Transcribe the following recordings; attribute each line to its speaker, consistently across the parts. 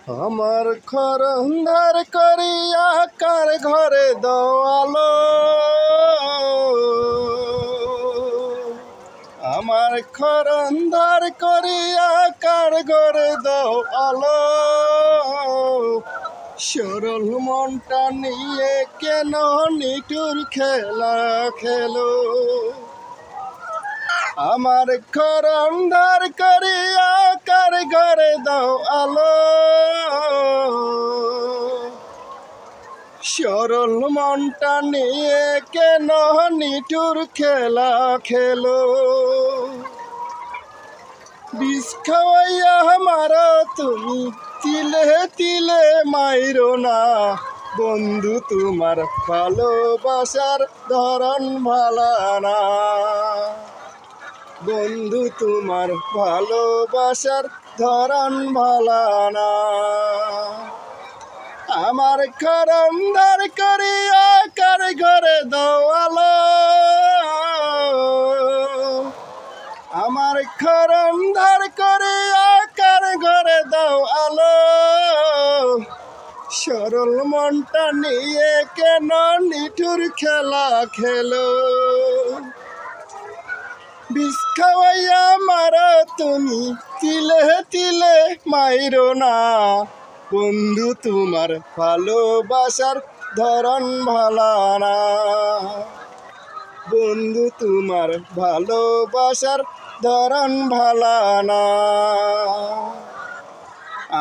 Speaker 1: আমার ঘর অন্ধার করিয়া কার ঘরে দোয়ালো, আমার ঘর অন্ধার করিয়া কার ঘরে দোয়ালো। সরল মনটা নিয়ে কেন নিঠুর খেলা খেলো, আমার ঘর অন্ধার করিয়া কার ঘরে দাও আলো। সরল মনটা নিয়ে কেন নিঠুর খেলা খেলো, বিষ খাওয়াইয়া মারা তুমি তিলে তিলে মাইরো না। বন্ধু তোমার ভালোবাসার ধরন ভালো না, বন্ধু তোমার ভালোবাসার ধরন ভালো না। আমার ঘর অন্ধার করিয়া কার ঘরে দোয়ালো, আমার ঘর অন্ধার করিয়া কার ঘরে দাও আলো। সরল মনটা নিয়ে কেন নিঠুর খেলা খেলো, বিষ খাওয়াইয়া মারা তুমি তিলে তিলে মাইরো না। বন্ধু তোমার ভালোবাসার ধরন ভালো না, বন্ধু তোমার ভালোবাসার ধরন ভালো না।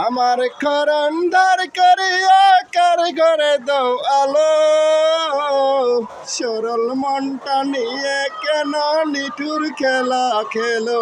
Speaker 1: আমার ঘর অন্ধার করিয়া কার ঘরে দাও আলো, সরল মনটা নিয়ে কেন নিঠুর খেলা খেলো।